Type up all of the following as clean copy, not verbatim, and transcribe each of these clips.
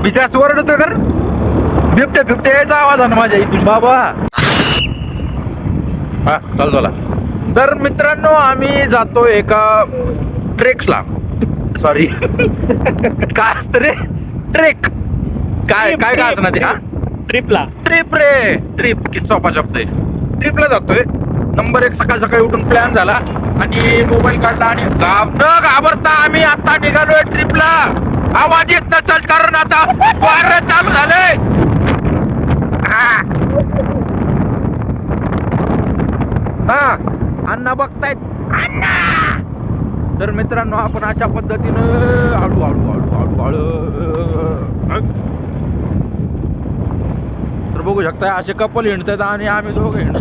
मी जास्त ओरडतोय कर बिबट्या बिबट्या यायचा आवाज आहे ना माझ्या इथून बाबा. हा चालू झाला. तर मित्रांनो आम्ही जातो एका ट्रेक्सला, सॉरी काय असतं रे ट्रेक, काय काय काय असं ना ते, हा ट्रिपला. ट्रिप रे, ट्रिप किती सोपा शब्द आहे. ट्रिपला जातोय. नंबर 1 सकाळ सकाळी उठून प्लॅन झाला आणि मोबाईल काढला आणि न घाबरता आम्ही आता निघालोय ट्रिपला. आवाज येत नसेल कारण आता वारं चालू झालंय. हा अण्णा बघतायत अण्णा. तर मित्रांनो आपण अशा पद्धतीनं हळू हळू हळू हळू हळू तर बघू शकता असे कपल हिंडतात आणि आम्ही दोघं हिंडतो.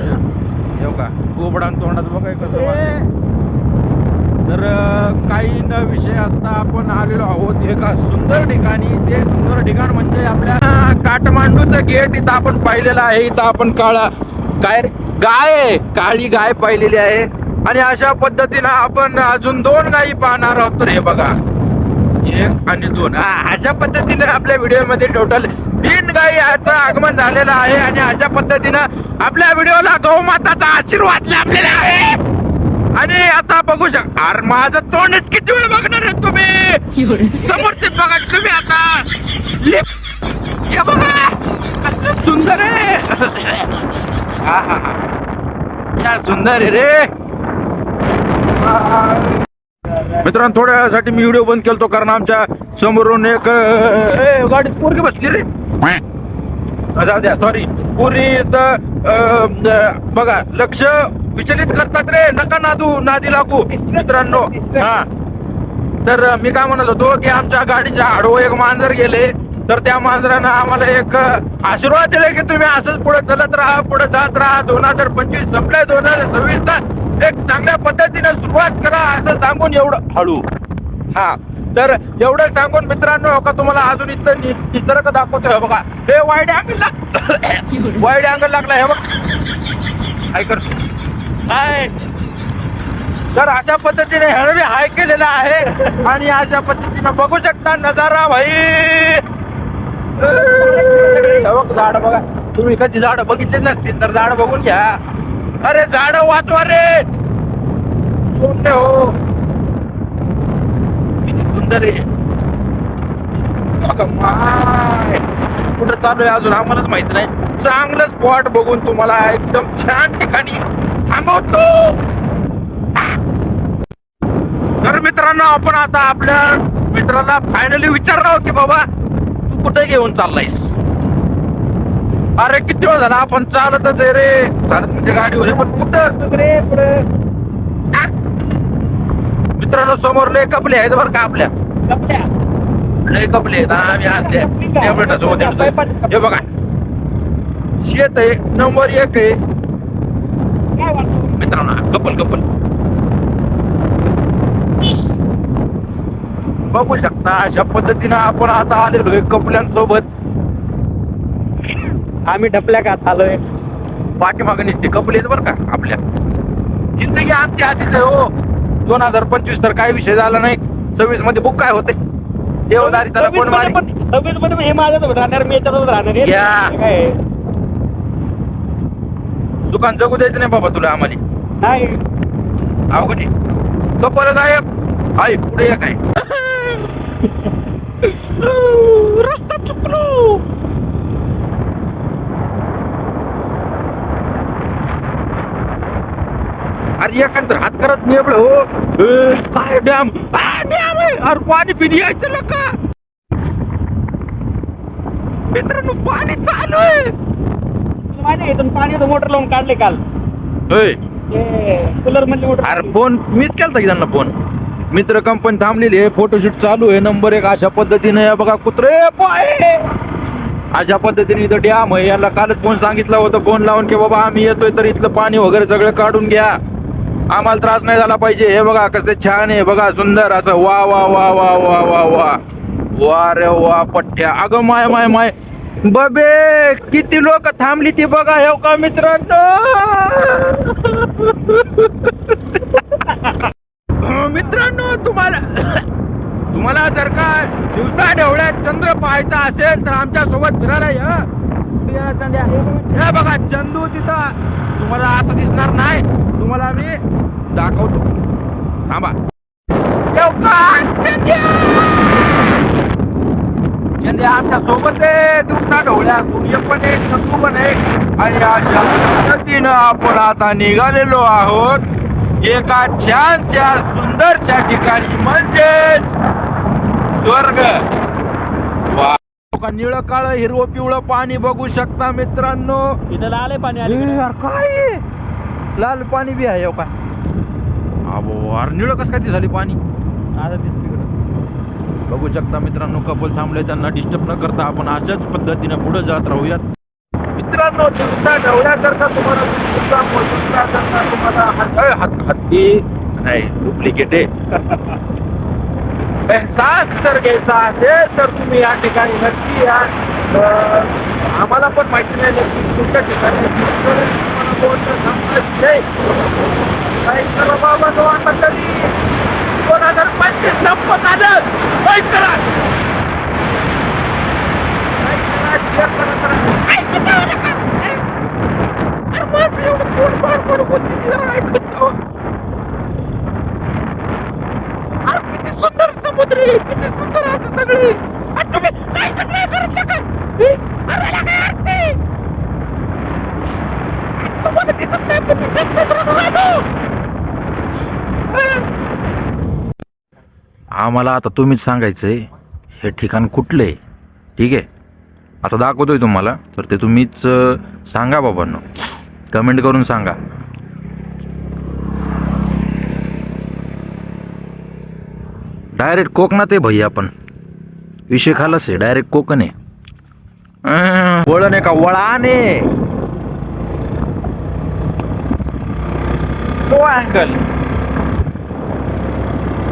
हो का गोबडा तोंडात बघाय कसं. तर काही न विषय आता आपण आलेलो आहोत एका सुंदर ठिकाणी. ते सुंदर ठिकाण म्हणजे आपल्या काठमांडूचं गेट. इथं आपण पाहिलेलं आहे. इथं आपण काय गाय, काळी गाय पाहिलेली आहे. आणि अशा पद्धतीनं आपण अजून 2 गायी पाहणार आहोत. तर हे बघा 1 आणि 2. अशा पद्धतीने आपल्या व्हिडिओ मध्ये टोटल 3 गायीचं आगमन झालेलं आहे. आणि अशा पद्धतीनं आपल्या व्हिडिओला गौमाताचा आशीर्वाद लाभलेला आहे. आणि आता बघू शकता अरे माझं तोंडच किती वेळ बघणार आहे तुम्ही. समोरचे बघा तुम्ही आता. हे बघा कसं सुंदर आहे. हा हा हा या सुंदर आहे रे. मित्रांनो थोड्या वेळासाठी मी व्हिडिओ बंद केलतो कारण आमच्या समोरून एक गाडीत पोरगी बसली रे. जाऊ द्या सॉरी. पुरी बघा लक्ष विचलित करतात रे. नका नादी लागू मित्रांनो. हा तर मी काय म्हणत होतो की आमच्या गाडीच्या आडवं एक मांजर गेले. तर त्या मांजरानं आम्हाला एक आशीर्वाद दिले की तुम्ही असंच पुढे चलत राहा, पुढे जात राहा. 2025 संपलाय, 2026 चा एक चांगल्या पद्धतीने सुरुवात करा असं सांगून एवढं हळू. हा तर एवढं सांगून मित्रांनो का तुम्हाला अजून इथं निसर्ग दाखवतोय बघा. हे वाईड अँगल वाईड अँगल लागला हे बघ. काय करतो तर अशा पद्धतीने हळवी हाय केलेला आहे. आणि अशा पद्धतीने बघू शकता नजारा भाई. झाड बघा. तुम्ही कधी झाड बघितले नसतील तर झाड बघून घ्या. अरे झाड वाचवा रे. कोणते हो किती सुंदर आहे. कुठं चालू आहे अजून आम्हालाच माहित नाही. चांगलं स्पॉट बघून तुम्हाला एकदम छान ठिकाणी थांबवतो. तर मित्रांनो आपण आता आपल्या मित्राला फायनली विचारणार की बाबा तू कुठे घेऊन चाललायस. अरे किती वेळ झाला आपण चालतच आहे रे. चालत म्हणजे गाडीवर पण कुठं रे पुढे. मित्रांनो समोर लय कपले आहेत बरं का. आपल्या लय कपले आहेत. आम्ही असले हे बघा शेत आहे नंबर 1 आहे मित्रांनो. कपल बघू शकता अशा पद्धतीनं आपण आता आलेलो कपल्यांसोबत. आम्ही ढपल्या का आलोय. पाठीमागे निसते कपले बरं का. आपल्या जिंदगी आमची अशीच आहे हो. 2025 तर काही विषय झाला नाही. 26 मध्ये बुक काय होते देवदारी त्याला कोण मारी. 26 मध्ये हे माझ्यासोबत राहणार, मी याच्यासोबत राहणार. सुखान जगू द्यायचं नाही बाबा तुला आम्हाला. नाही अवघड कपल गायब आहे. पुढे काय रस्ता चुकलो. अरे एखाद हात करत नाही एवढं हो. काय डॅम डॅम आहे. अरे पाणी पिणी यायचं नका मित्रांनो. पाणी चालू आहे. माझ्या इथून पाणी मोटर लावून काढले काल. कूलर मधली मोटर. अरे फोन मीच केलता की त्यांना फोन. मित्र कंपनी थांबलेली आहे. फोटोशूट चालू आहे नंबर 1. अशा पद्धतीने बघा कुत्रे पाय. अशा पद्धतीने इथं डॅम आहे. याला कालच फोन सांगितलं होतं फोन लावून की बाबा आम्ही येतोय तर इथलं पाणी वगैरे सगळं काढून घ्या. आम्हाला त्रास नाही झाला पाहिजे. हे बघा कसं छान आहे बघा सुंदर असं. वा वा वा वा वा वा वा वा रे वा पठ्ठ्या. अगं माय माय माय बबे किती लोक थांबली ती बघा. हे का मित्रांनो मित्रांनो तुम्हाला जर का दिवसा ढवळ्यात चंद्र पाहायचा असेल तर आमच्या सोबत फिरायला या. हे बघा चंदू तिथं तुम्हाला असं दिसणार नाही, तुम्हाला मी दाखवतो. थांबा. चंद्या आमच्या सोबत आहे दिवसा ढवळ्या, सूर्य पण आहे, चंदू पण आहे. आणि अशा पद्धतीनं आपण आता निघालेलो आहोत एका छानच्या सुंदरच्या ठिकाणी, म्हणजेच स्वर्ग. वा, निळं काळ हिरवं पिवळं पाणी बघू शकता मित्रांनो. इथं आलंय पाणी यार काय लाल पाणी बी आहे का? अबो अरे निळं कसं काय ती झाली पाणी बघू शकता मित्रांनो. कपल थांबले, त्यांना डिस्टर्ब न करता आपण अशाच पद्धतीने पुढे जात राहूयात. मित्रांनो दिवसा ढवळ्या जर का तुम्हाला हत्ती नाही डुप्लिकेट आहे एहसास जर घ्यायचा असेल तर तुम्ही या ठिकाणी नक्की या. आम्हाला पण माहिती नाही नक्की कुठल्या ठिकाणी बाबा 2025 संपत आलं. किती सुंदर समुद्र, किती सुंदर असं सगळे. तुम्ही काय कसं करत नका. तुम्हाला दिसत नाही पण मी आम्हाला आता तुम्हीच सांगायचंय हे ठिकाण कुठले. ठीक आहे, आता दाखवतोय तुम्हाला, तर ते तुम्हीच सांगा बाबांनो, कमेंट करून सांगा. डायरेक्ट कोकणात आहे भाई, आपण विषय खालच आहे, डायरेक्ट कोकण आहे. वळण आहे का वळाने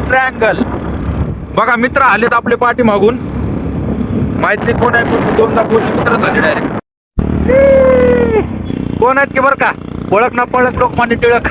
ट्रँगल. बघा मित्र आलेत आपले पाठी मागून, माहित नाही कोण आहे पण दोनदा बोलले मित्र झाले डायरेक्ट. कोण आहेत की बरं का, ओळख ना पळक लोकमान्य टिळक.